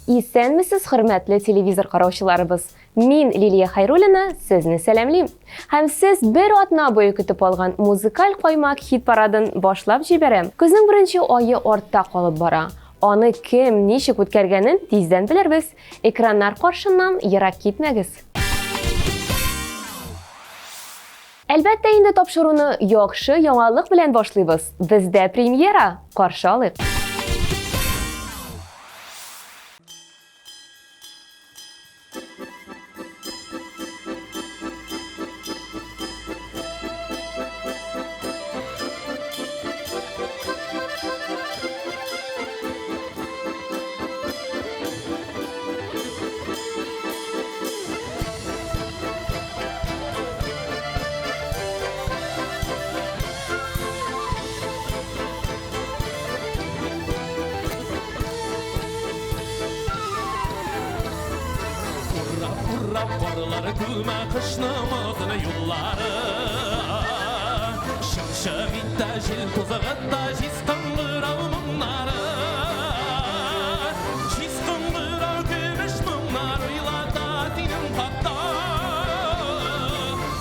Исәнмесез, хөрмәтле телевизор караучыларыбыз. Мин Лилия Хайруллина, сезне сәламлим. Һәм сез бер атна буе көтеп алган музыкаль каймак хит парадын башлап җибәрәм. Көзнең беренче ае артта калып бара. Аны кем, ничек үткәргәнен тиздән белербез. Экраннар каршыннан ерак китмәгез. Әлбәттә, инде тапшыруны яхшы яңалык белән башлыйбыз. Бездә премьера. Каршы алыйк. Varları gülme kışnamızın yolları Şımşım itte jil tuzağıtta jiskanlı ravmınları Jiskanlı rav gümüş mınlar uylada dinin hatta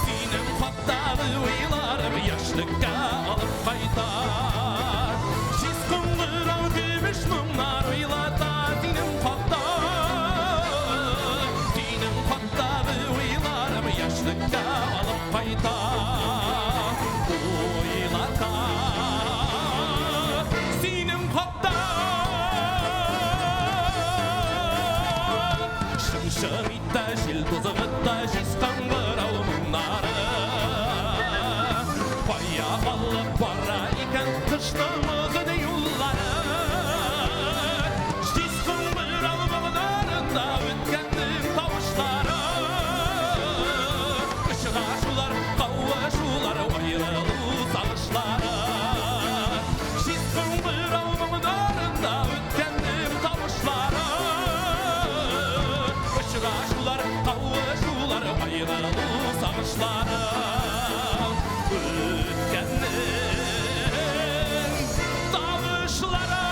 Dinin hattalı uylarım yaşlıkka alıp kaytar Jiskanlı rav gümüş mınlar uylada dinin hatta yaşlıkta alıp kayta uylata sinem hatta şımşırıtta jil tuzağıtta jiskan vıravmınları Paya alıp para iken kışlamızın yolları Jiskan vıravmınlarında ötkendim tavuşları Aşılar, kavuşular, ayrılığı savaşları Şizgın bir almamlarında ötkendim tavuşları Aşılar, kavuşular, ayrılığı savaşları Ötkendim tavuşları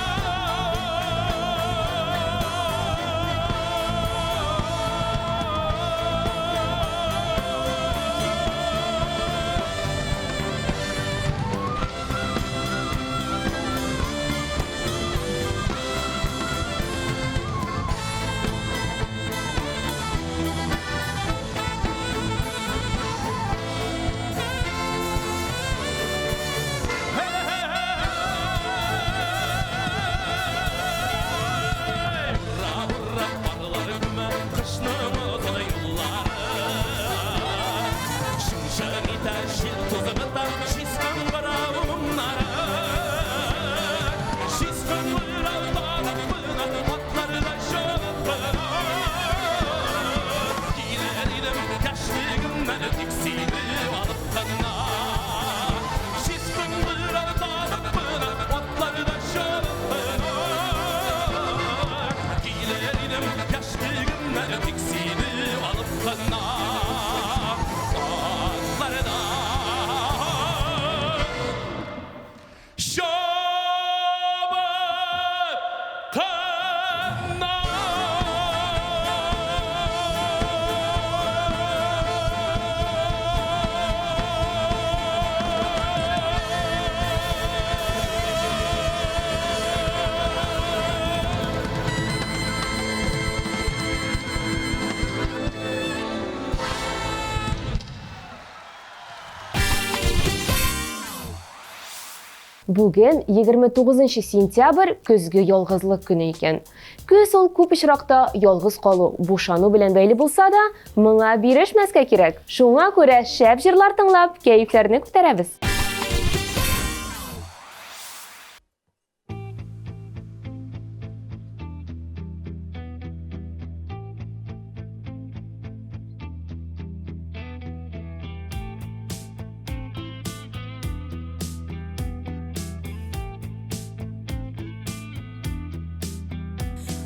Бүген 29 сентябрь көзге ялгызлык көне икән. Көз ул күп очракта ялгыз калу, бушану белән бәйле булса да, моңа бирешмәскә кирәк. Шуңа күрә шәп җырлар тыңлап, кәефләрне күтәрәбез.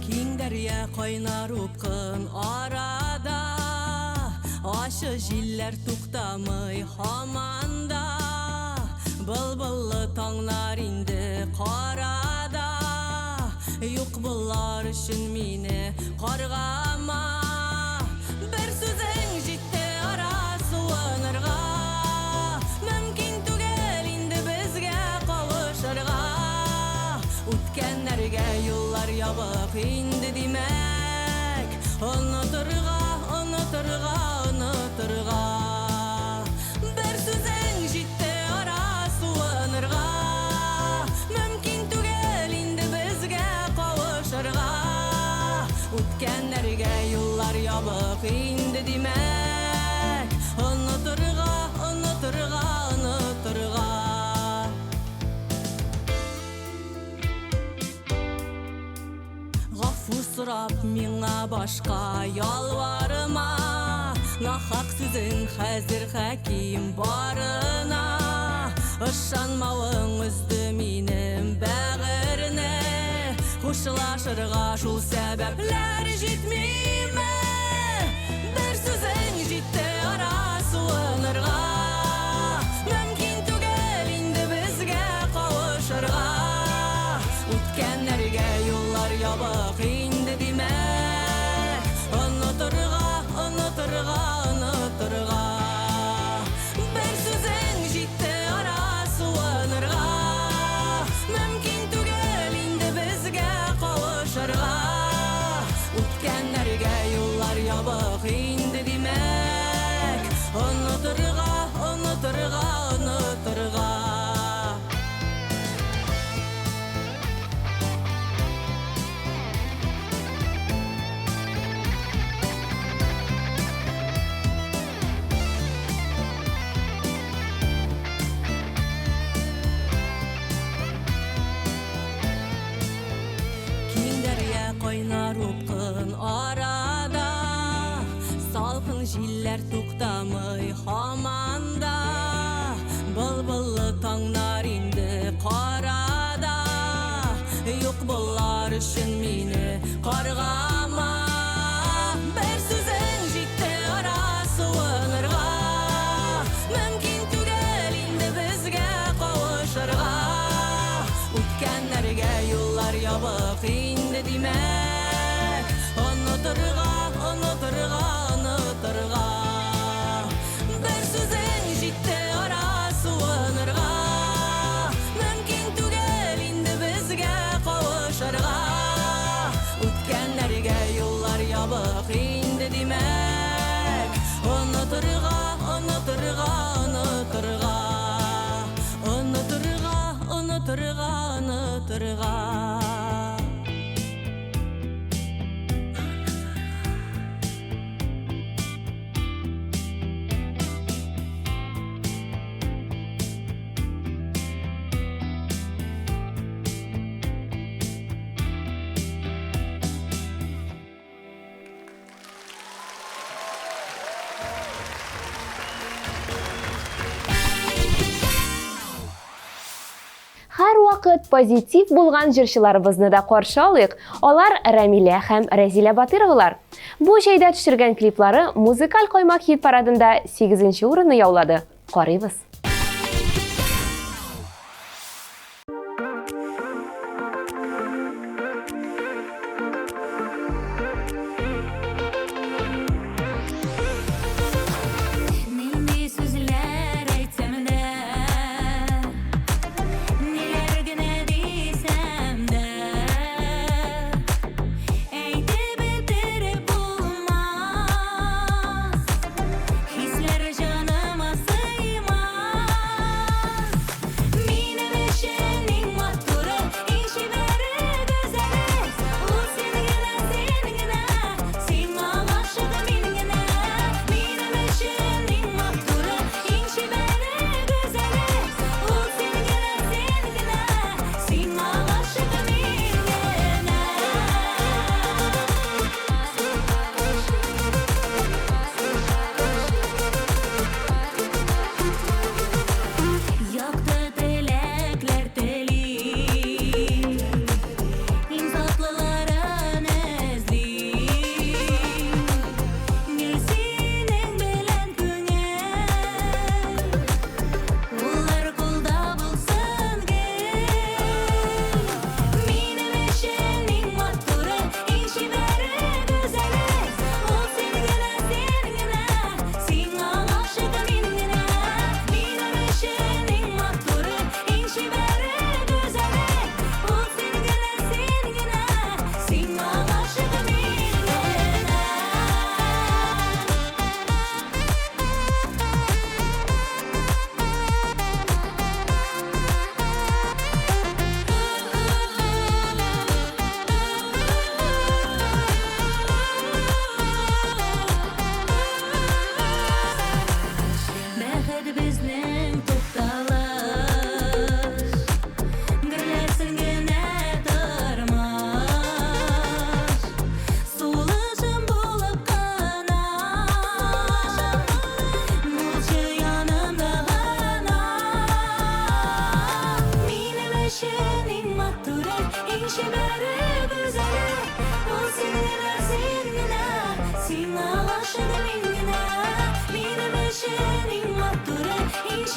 Киң дәрья кайнар упкын арада, Aşı jiller tuqtamay hamanda Bılbıllı tаңlar indi qarada Юк бұлар үшін мені қарғама Bir сөзің жетті ара суынырға Мүмкін түгел инде бізге қауышырға Өткенлерге юллар ябық инде демек Ұнытырға, ұнытырға, ұнытырға Bir сөзің жетті ара суынырға Мүмкін түгел инде бізге қауышырға Өткенлерге юллар ябық инде демек Ұнытырға, ұнытырға, ұнытырға Ғафу сұрап миңа башқа ялварыма Нахақ сөзің хәзір хәким барына Ышанмауың үзді минем бәғіріне Қушылашырға шул сәбәпләр жетмейме Bir сөзің жетті ара суынырға Мүмкін түгел инде бізге қауышырға Өткенлерге юллар ябық инде демек Ұнытырға, ұнытырға, ұнытырға Bir сөзің жетті ара суынырға Мүмкін түгел инде бізге қауышырға Өткенлерге юллар ябық инде демек Ұнытырға, ұнытырға, ұнытырға Киндерге қойнар ұпқын арада Салқын жиллер туқтамай хаманда Бұлбылы таңдар инді қарада Юк бұлар үшін мені қарғама Bir сөзің жетті ара суынырға Мүмкін түгел инде бізге қауышырға Өткенлерге юллар ябық инде демек Ұнытырға, ұнытырға, ұнытырға Bir сөзің жетті ара суынырға Мүмкін түгел инде бізге қауышырға Өткенлерге юллар ябық инде демек Ұнытырға, ұнытырға, ұнытырға Ұнытырға, ұнытырға, ұнытырға Һәр вакыт позитив булган җырчыларыбызны да каршы алыйк. Алар Рәмилә һәм Рәзилә Батыровалар. Бу җәйдә төшергән клиплары музыкаль каймак хит парадында 8нче урынны яулады. Карыйбыз. Нинди сүзләр әйтсәм дә Ниләр генә дисәм дә Әйтеп бетереп булмас Хисләр җаныма сыймас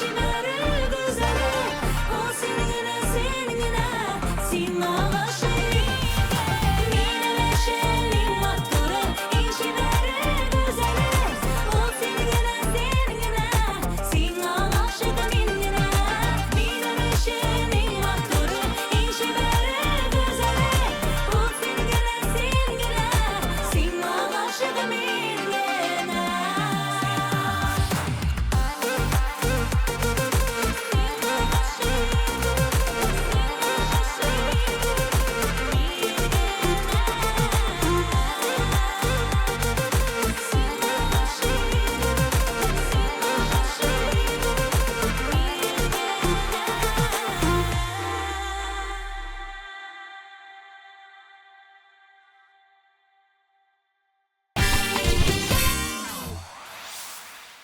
işiberi güzeli o senigine senigine sin aşık Mineşenin maturu işiberi güzeli o senigine senigine sin aşık minine Mineşenin maturu işiberi güzeli o senigine senigine sin aşık minine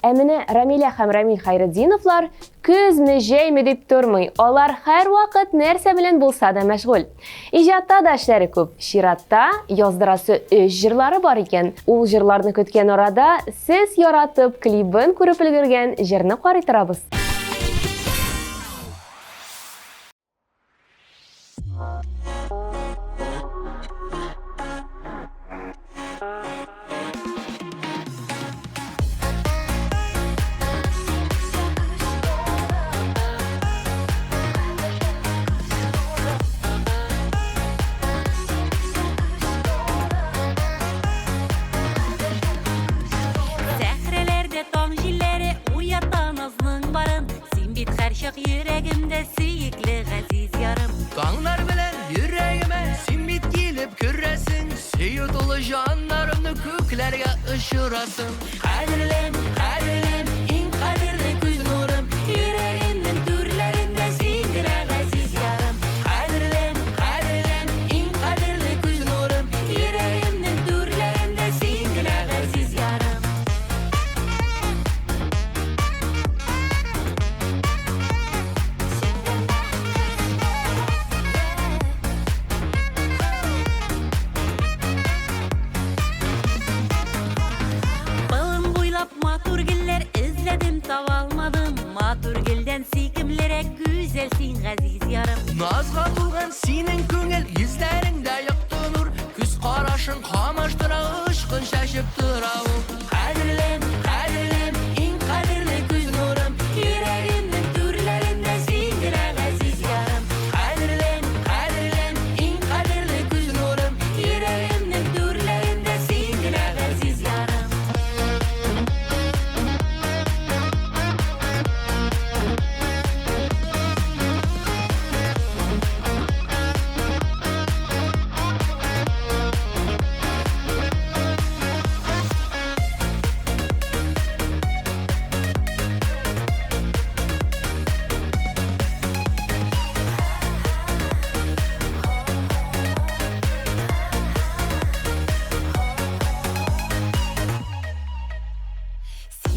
Әміне Рамиля һәм Рамил Хайретдиновлар көзме, җәйме дип тормый. Алар һәрвакыт нәрсә белән булса да мәшгуль. Иҗатта да эшләре күп. Чиратта яздырасы 3 җырлары бар икән. Ул җырларны көткән арада сез яратып клибын күреп өлгергән җырны карый торабыз. Сәхрәләрдә таң җилләре уята назның барын Син бит һәр чак йөрәгемдә сөекле газиз ярым Таңнар белән йөрәгемә син бит килеп керәсең Сөю тулы җаннарымны күкләргә очырасың Кадерлем, кадерлем, иң кадерле күз нурым Йөрәгемнең түрләрендә син генә газиз ярым Кадерлем, кадерлем, иң кадерле күз нурым Йөрәгемнең түрләрендә син генә газиз ярым Балым буйлап матур гөлләр эзләдем таба алмадым Матур гөлдән сөйкемлерәк гүзәл син газиз ярым Назга тулган синең күңел йөзләреңдә якты нур Күз карашың камаштыра ышкын чәчеп тора ул Кадерлем, кадерлем, иң кадерле күз нурым Йөрәгемнең түрләрендә син генә газиз ярым Кадерлем, кадерлем, иң кадерле күз нурым Йөрәгемнең түрләрендә син генә газиз ярым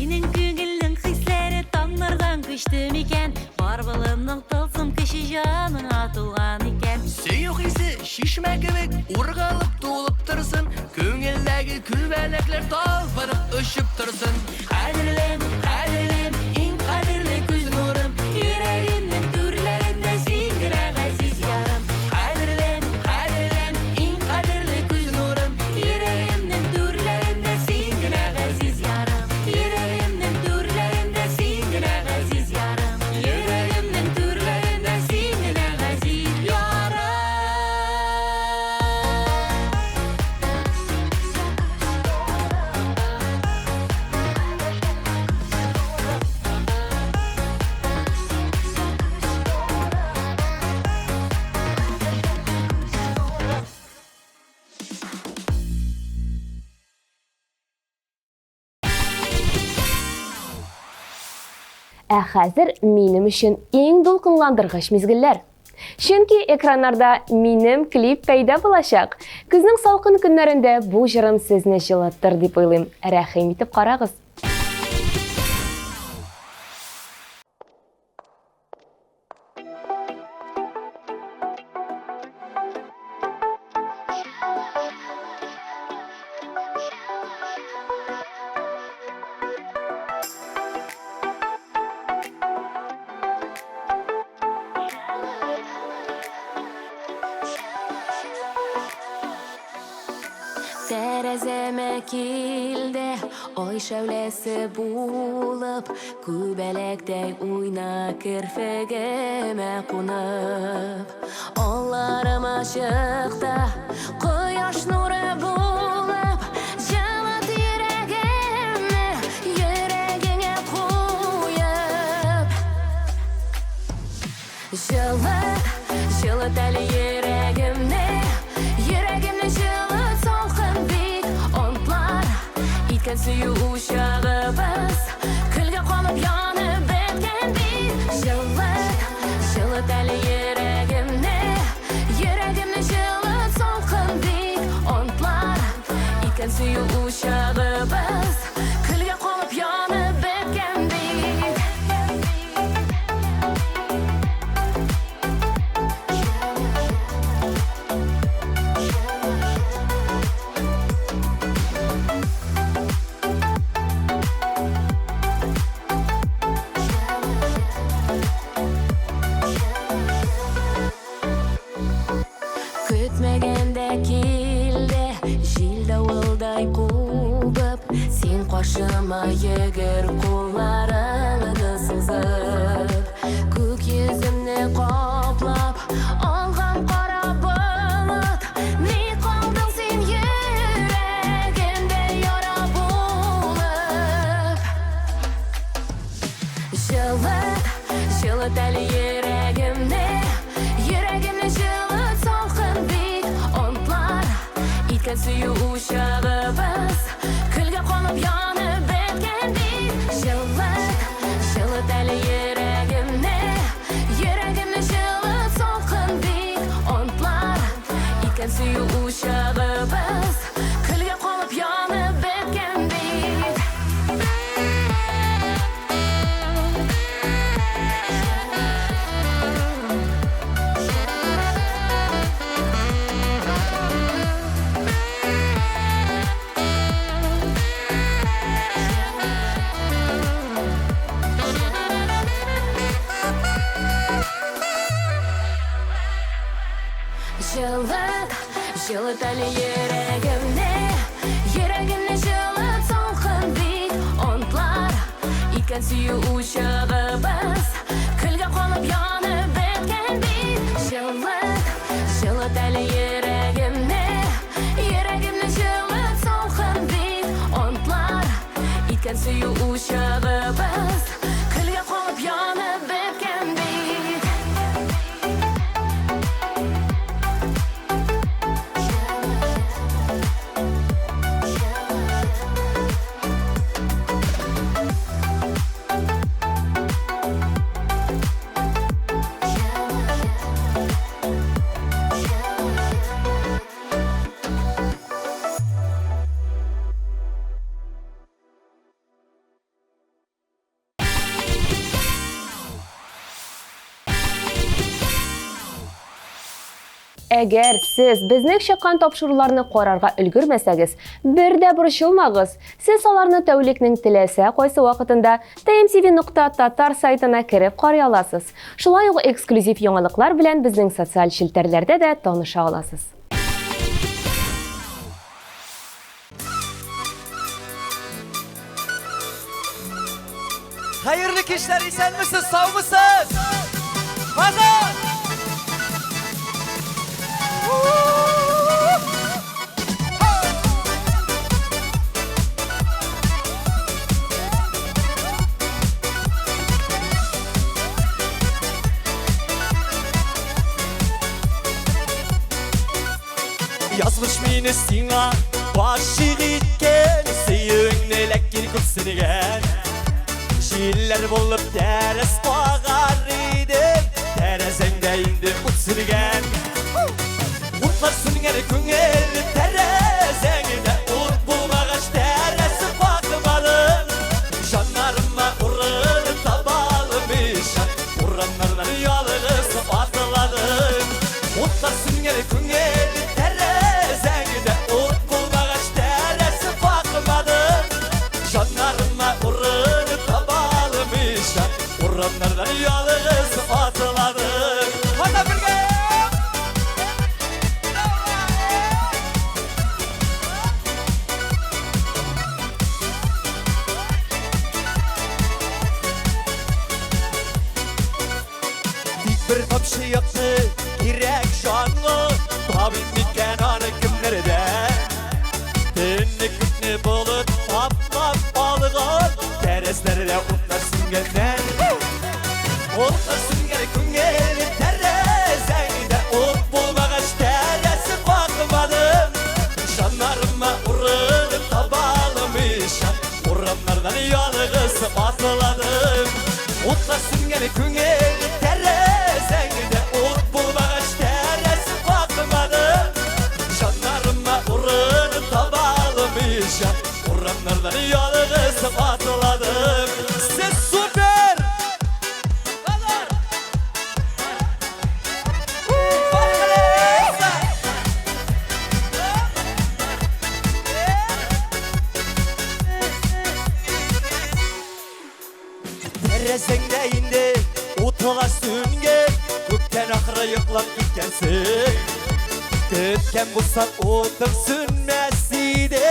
Синең күңелнең хисләре таңнардан көчте микән Бар булымның тылсым кеше җаныңа тулган икән Сөю хисе шишмә кебек ургылып тулып торсын Күңелдәге күбәләкләр талпынып очып торсын Кадерлем, кадерлем, иң кадерле күз нурым Йөрәгемнең түрләрендә син генә газиз ярым Кадерлем, кадерлем, иң кадерле күз нурым Йөрәгемнең түрләрендә син генә газиз ярым Йөрәгемнең түрләрендә син генә газиз ярым Йөрәгемнең түрләрендә син генә газиз ярым Ә хәзер минем өчен иң дулкынландыргыч мизгелләр. Чөнки экраннарда минем клип пәйда булачак. Көзнең салкын көннәрендә бу җырым сезне җылыттыр дип уйлыйм. Рәхим итеп карагыз. Baheme kildi Oy şevlesi bulup Kübelekdey uyna kirfegime kunup Onlarım aşıkta Koyaş nuru bulup Jalat yüreğimi Yüreğine koyup Жылыт әлі yüreğimni Yüreğimni жылыт солқын бик Онтлар Иткен сүю uşağыбыз Күлге қонып yanып біткен бик Жылыт әлі yüreğimni Yüreğimni жылыт солқын бик Онтлар Иткен сүю uşağыбız Күлге қонып yanып біткен бик Kütmegende kildi Jil davulday kubıp Sen koşuma yegir kollarını sızıp Kök yüzümni qoplap Alğan qara bulut Ne qaldın sen yüreğimde yara bulup Жылыт әлі yüreğimni Yüreğimni жылыт солқын бик Онтлар Иткен сүю uşağыбыз Күлге қонып yanып біткен бик Жылыт әлі yüreğimni Yüreğimni жылыт солқын бик Онтлар Иткен сүю uşağыбız Күлге қонып yanып біткен бик Жылыт әлі yüreğimni Yüreğimni жылыт солқын бик Онтлар Иткен сүю uşağыбыз Күлге қонып yanып біткен бик Жылыт әлі yüreğimni Yüreğimni жылыт солқын бик Онтлар Иткен сүю uşağыбız Күлге қонып yanып біткен бик Әгәр сез безнең чыккан тапшыруларны карарга өлгермәсәгез, бер дә борчылмагыз. Сез аларны тәүлекнең теләсә кайсы вакытында tmtv.tatar сайтына кереп карый аласыз. Шулай ук эксклюзив яңалыклар белән безнең социаль челтәрләрдә дә таныша аласыз. Hayırlı kişiler, isen misiniz, sağ mısınız? Hazır! Yazmış mini sina başı gitken Seyüğünne lekkir kupsinigen Şiirler bulup teres bağar idim Terezende indim utsinigen Utlar sünger küngel terezengine Ut bulmağaç teresi bakmalım Şanlarıma urun tabalmış Uranlardan yalğız atıladım Utlar sünger küngel terezengine Ut bulmağaç teresi bakmalım Şanlarıma urun tabalmış Uranlardan yalğız atıladım Hadi birge! Otçu yaktı girek şanlı Tabim diken anı kimlerde Dünlü kütnü bulut Paplap balığa Tereslerde utlarsın gelen Utlarsın gel küngeli Terezeyde ut bulmağaç teresi bakmadım Şanlarıma urunu tabalmışam Uranlardan yalğız atladım Utlarsın gel küngeli Terezeyde ut bulmağaç teresi bakmadım Şanlarıma urunu tabalmışam Uranlardan yalğız atladım Siz süper! Terezengde indi utula sünge Kökten ahıra yıklap gitkensin Kötken bulsan otum sünmesiydi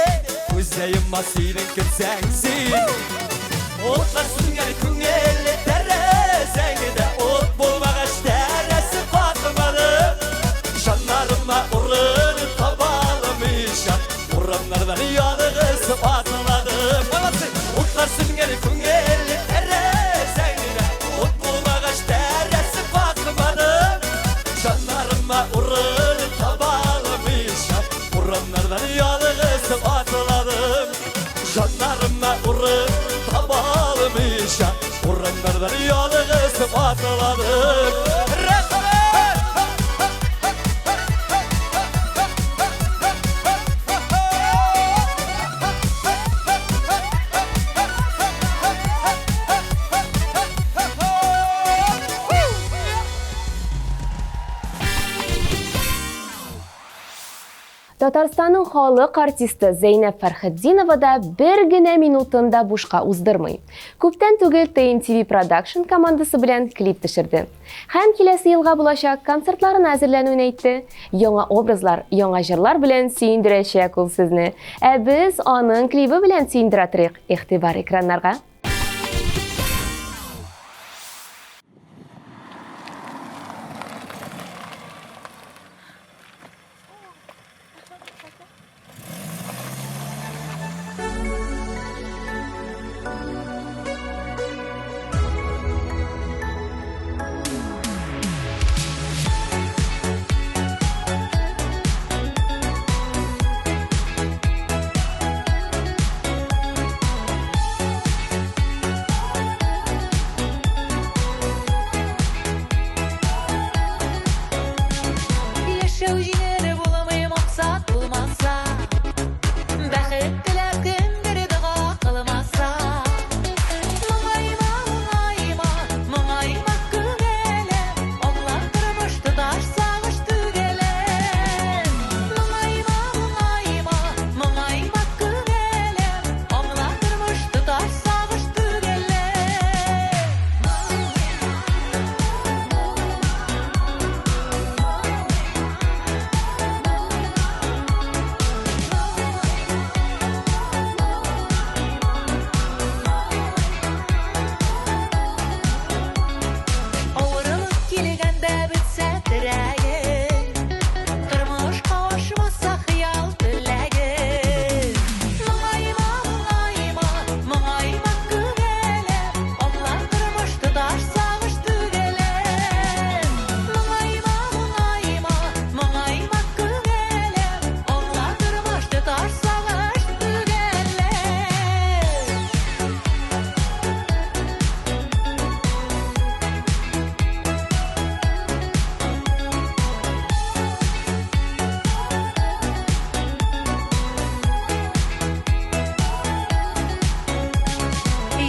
Gözleyim masinin kötsensin Utla süngeni küngeli terezengde Ut bulmağaç teresi bakmadım Şanlarıma urunu tabalmışam Uranlardan yalğız atladım Utla süngeni küngeli terezengde Ut bulmağaç teresi bakmadım Şanlarıma urunu tabalmışam Uranlardan yalğız atladım Şanlarıma urunu tabalmışam Uranlardan yalğız atladım Татарстанның халык артисты Зейнеп Фәрхетдинова да бер генә минутын да бушка уздырмый. Күптән түгел TNTV Production командасы белән клип төшерде. Һәм киләсе елга булачак концертларын әзерләнүен әйтте. Яңа образлар, яңа җырлар белән сөендерәчәк ул сезне. Ә без аның клибы белән сөендерә торыйк. Игътибар экраннарга. Яшәү җиңеле буламый максат булмаса Бәхет теләп кемдер дога кылмаса Моңайма, моңайма, моңайма күңелем Аңлар тормыш тоташ сагыш түгелем Моңайма, моңайма, моңайма күңелем Аңлар тормыш тоташ сагыш түгелем Авырылып килгәндә бетсә терәгем Тормышка ашмаса хыял теләгем Моңайма, моңайма, моңайма күңелем Аңлар тормыш тоташ сагыш түгелем Моңайма, моңайма, моңайма күңелем Аңлар тормыш тоташ сагыш түгелем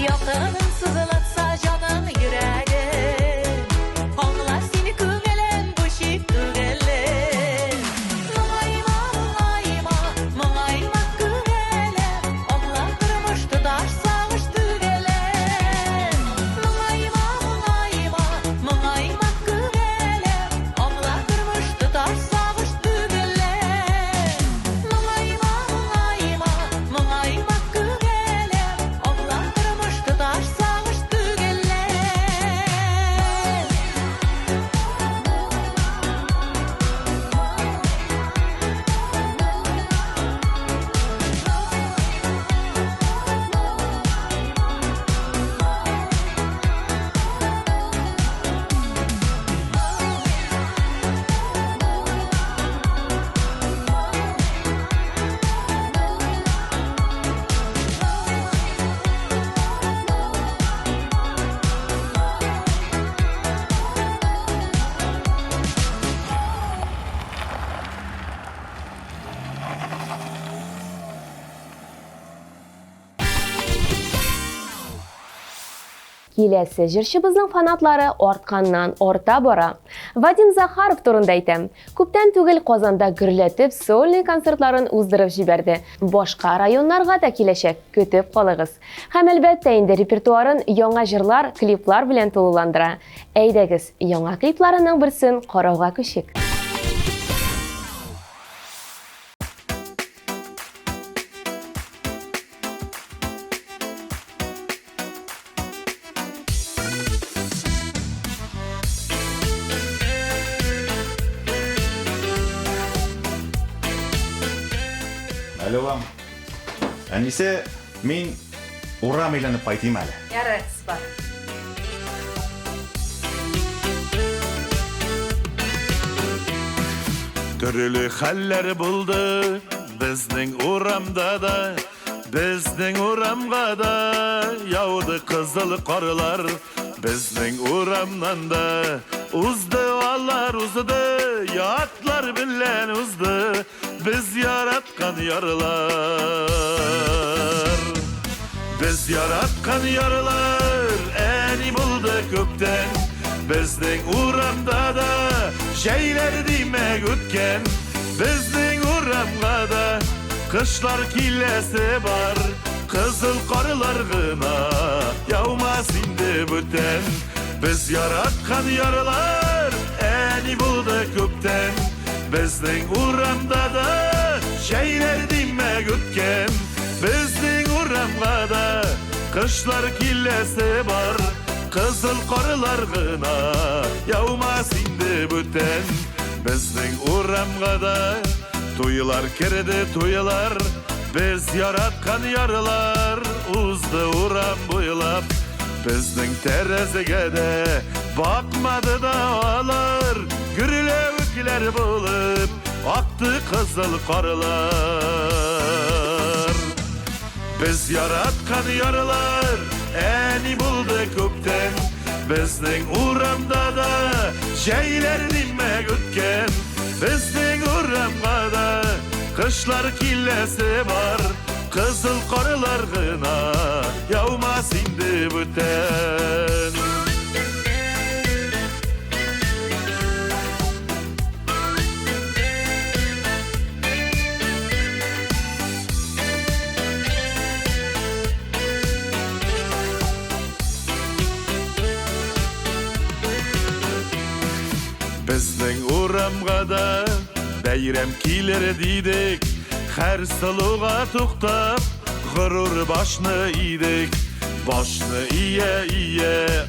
Якының сызылатса җаным йөрәгем Аңлар сине күңелем бу чик түгелем Моңайма, моңайма, моңайма күңелем Аңлар тормыш тоташ сагыш түгелем Моңайма, моңайма, моңайма күңелем Аңлар тормыш тоташ сагыш түгелем Моңайма, моңайма, моңайма күңелем Аңлар тормыш тоташ сагыш түгелем Киләсе җырчыбызның фанатлары артканнан арта бара. Вадим Захаров турында әйтәм. Күптән түгел Казанда гөрләтеп сольный концертларын уздырып җибәрде. Башка районнарга да киләчәк, көтеп калыгыз. Һәм әлбәттә инде репертуарын яңа җырлар, клиплар белән тулыландыра. Әйдәгез, яңа клипларының берсен карауга күчик. Alo, Әнисә, мин урам әйләнеп кайтыйм әле. Ярый, спар. Төрле хәлләр булды безнең урамда да, безнең урамга да яуды кызыл карлар, безнең урамнан да узды алар узды, ятлар белән узды, biz яраткан ярлар. Biz яраткан ярлар, әни булды күптән, безнең урамда да җәйләр димәк үткән, безнең урамга да кышлар киләсе бар, кызыл карлар гына яумас инде бүтән. Biz яраткан ярлар, әни булды күптән, безнең урамда да җәйләр димәк үткән, безнең урамга да кышлар киләсе бар, кызыл карлар гына яумас инде бүтән. Безнең урамга да туйлар керде туйлар, без яраткан ярлар узды урам буйлап, безнең тәрәзәгә дә бакмады да алар, гүрләвекләр булып акты кызыл карлар. Biz яраткан ярлар, әни булды күптән, безнең урамда да җәйләр димәк үткән, безнең урамга да кышлар киләсе бар, кызыл карлар гына яумас инде бүтән. Безнең урамга да бәйрәм килер дидек, һәр сылуга туктап, горур башны идек, башны ия,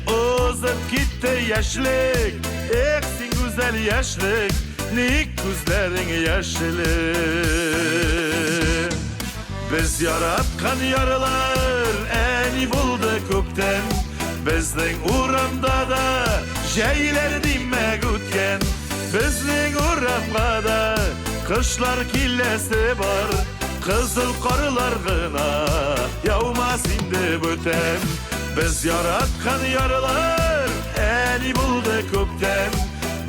узып китте яшьлек, эх син гүзәл яшьлек, ник күзләрең яшьле. Без яраткан ярлар, әни булды күптән, безнең урамда да җәйләр димәк үткән, безнең урамга да кышлар киләсе бар, кызыл карлар гына яумас инде бүтән. Без яраткан ярлар, әни булды күптән,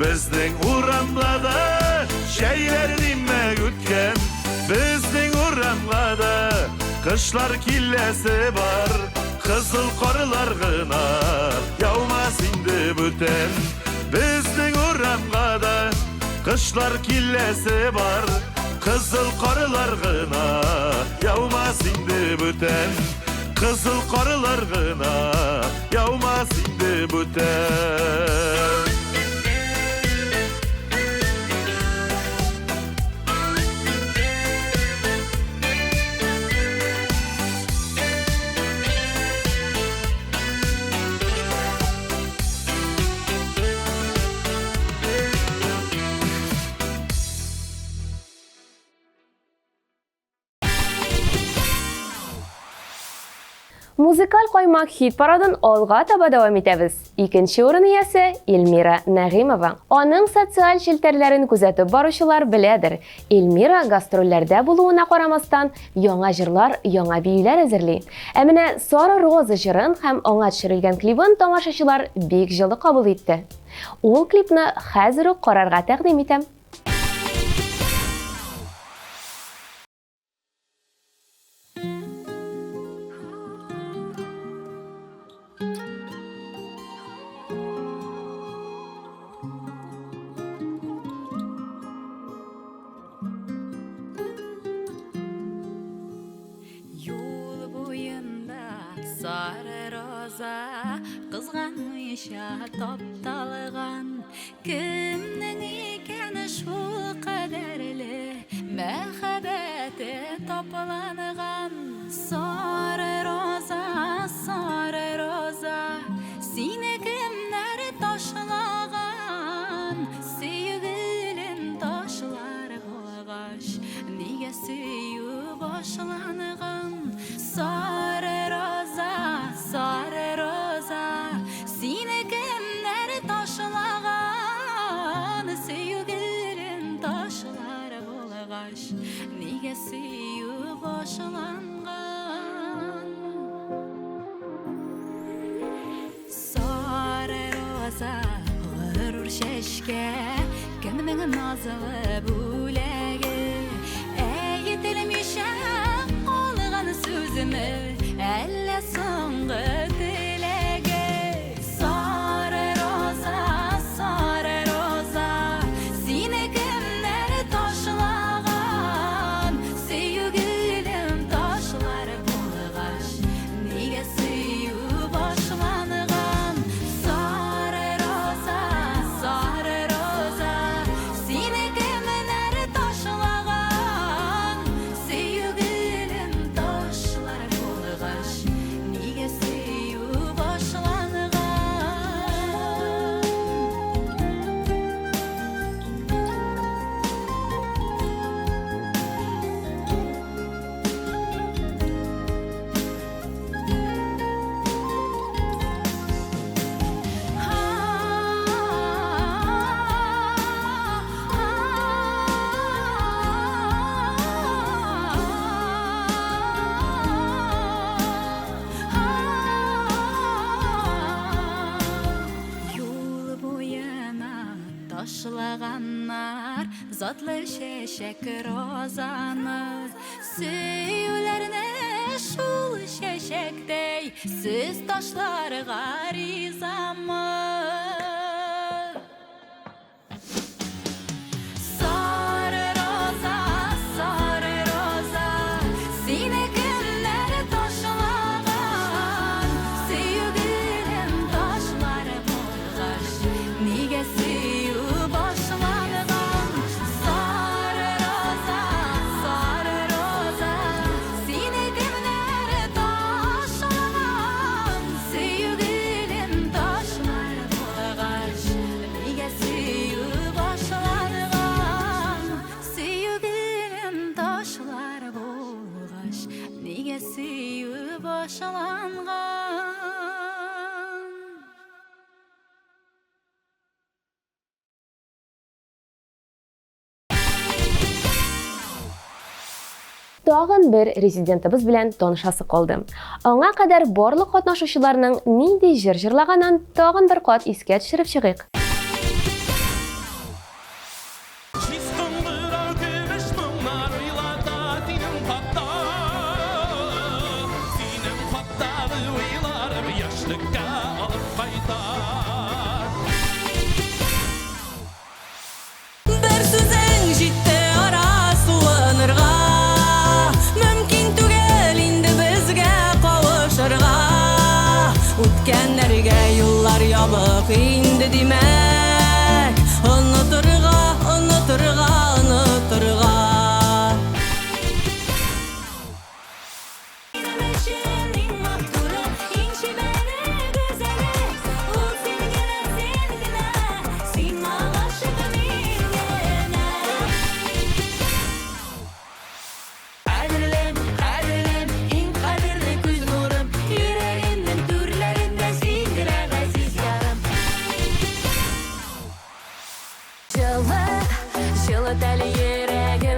безнең урамда да җәйләр димәк үткән, безнең урамга да кышлар киләсе бар, кызыл карлар гына яумас инде бүтән. Безнең урамга да кышлар киләсе бар, кызыл карлар гына яумас инде бүтән, кызыл карлар гына яумас инде бүтән. Музыкаль каймак хит парадын алга таба дәвам итәбез. Икенче урын иясе Эльмира Нәгыймова. Аның социаль челтәрләрен күзәтеп баручылар беләдер. Эльмира гастрольләрдә булуына карамастан яңа җырлар, яңа биюләр әзерли. Ә менә Сара Роза җырын һәм аңа төшерелгән клипын тамашачылар бик җылы кабул итте. Ул клипны хәзер үк карарга тәкъдим итәм. Sarı roza kızganmışa toptalgan kimning ekeni şu kaderli mehabeti toplangan Sarı roza seni kimler taşlagan sevgilim taşlar boğaş niye süyü başlangan Sarı roza seni kimler taşlagan sevgilim taşlar boğaş niye süyü başlangan Sarı roza vurur şeşke kimning nazlı bulagi eğitilmişe olgan sözümü elle soңғы tilegi Sarı roza seni kimler taşlagan sevgilim taşlar bulgaş niye süyü başlangan Sarı roza seni kimler taşlagan sevgilim taşlar bulgaş niye süyü başlangan Yol boyuna taşlaganlar zatlı şeşek rozanı Süyülerine şul şeşekdey siz taşlarga rizamı Sarı roza seni kimler taşlagan sevgilim taşlar boğaş niye süyü başlangan Sarı roza seni kimler taşlagan sevgilim taşlar boğaş niye süyü başlangan sevgilim taşlar boğaş niye süyü başlangan Tagын bir резидентыбыз белән танышасы калды. Аңа кадәр барлык катнашучыларның нинди җыр җырлаганын тагын бер кат искә төшереп чыгыйк. Bir sözün җитте ара суынырга Мөмкин түгел инде безгә кавышырга Үткәннәргә юллар ябык инде димәк Онытырга Жылы тәлі ерегім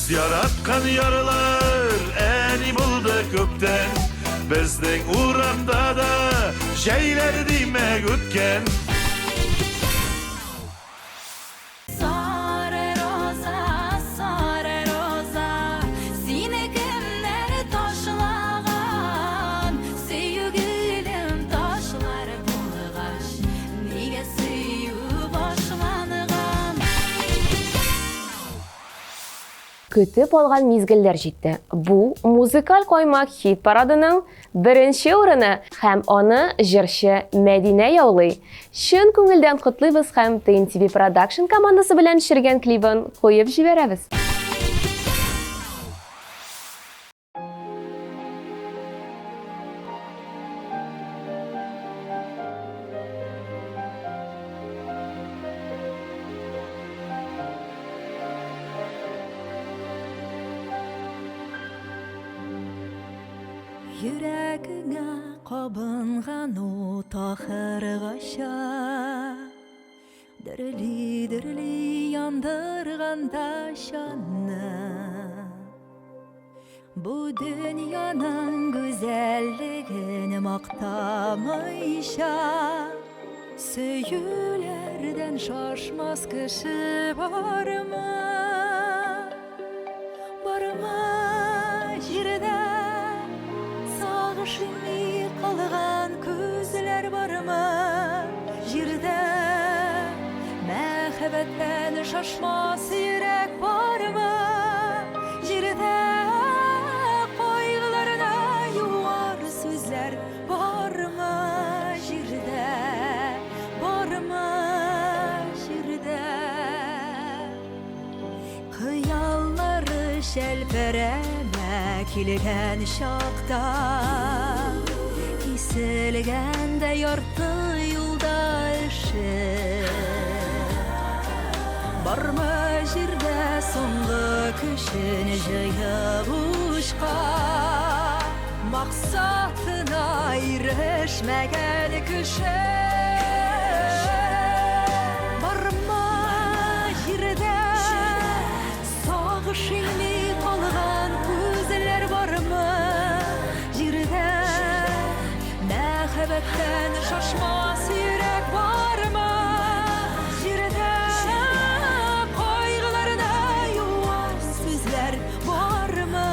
Biz yaratkan yarılar eni buldu kökten. Bizden uğramda da şeyler demek ötken. Sare roza, seni kimler taşlagan, sevgilim taşlar bulgaç, nega süyüp başlangan. Көтеп алган мизгелләр җитте. Бу музыкаль коймак хит парадының беренче урыны һәм аны җырчы Мәдинә яулый. Чын күңелдән котлыйбыз һәм TNTV Production командасы белән төшергән клибын куеп җибәрәбез. Йөрәгеңә кабынган ут ахыргаcha, дерли яндырганда шанны. Бу дөньяның гүзәллеген мактамыйча, сөюләрдән шашмас кеше бармы? Бармы җирдә сагышмый калган күзләр бармы? Җирдә мәхәббәттән шашмас йөрәк бармы? Җирдә кайгыларына юар сүзләр бармы? Җирдә бармы? Җирдә Хыяллары шәлперәмә килгән чакта, киселгәндә ярты юлдашы. Бармы җирдә соңгы көчен җыеп ушка, максатына ирешмәгән кеше. Бармы җирдә сагышмый калган күзләр бармы? Җирдә мәхәббәттән шашмас йөрәк бармы? Җирдә кайгыларына юар сүзләр бармы?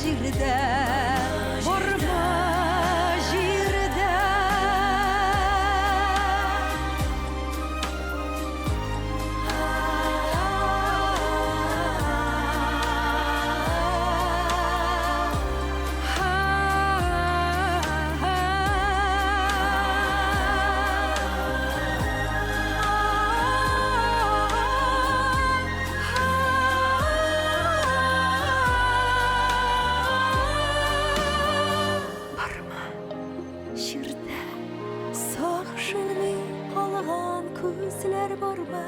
Җирдә бармы? Җирдә Җирдә сагышмый калган күзләр бармы?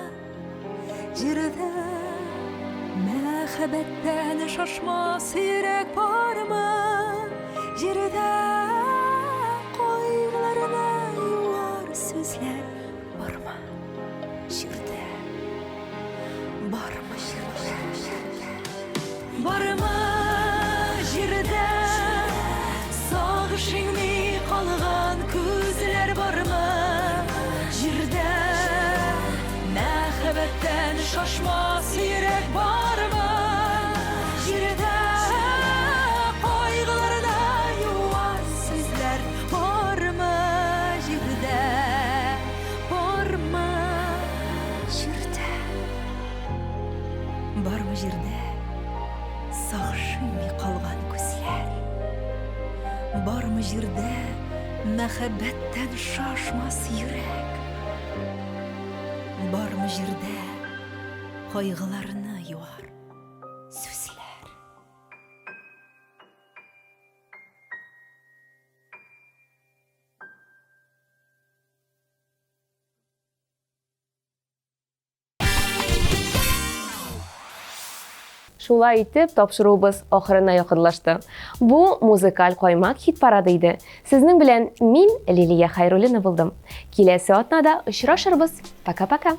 Җирдә мәхәббәттән шашмас йөрәк бармы? Җирдә кайгыларына юар сүзләр бармы? Җирдә бармы? Бармы җирдә сагышмый калган күзләр бармы? Җирдә мәхәббәттән шашмас йөрәк бармы? Җирдә кайгыларына юар сүзләр бармы? Җирдә бармы? Җирдә бармы? Җирдә сагышмый калган күзләр бармы? Җирдә мәхәббәттән шашмас йөрәк бармы? Җирдә кайгыларны юар сүзләр. Шулай итеп, тапшыруыбыз ахырына якынлашты. Бу музыкаль коймак хит парады иде. Сезнең белән мин Лилия Хайруллина булдым. Киләсе атнада очрашырбыз. Пока-пока.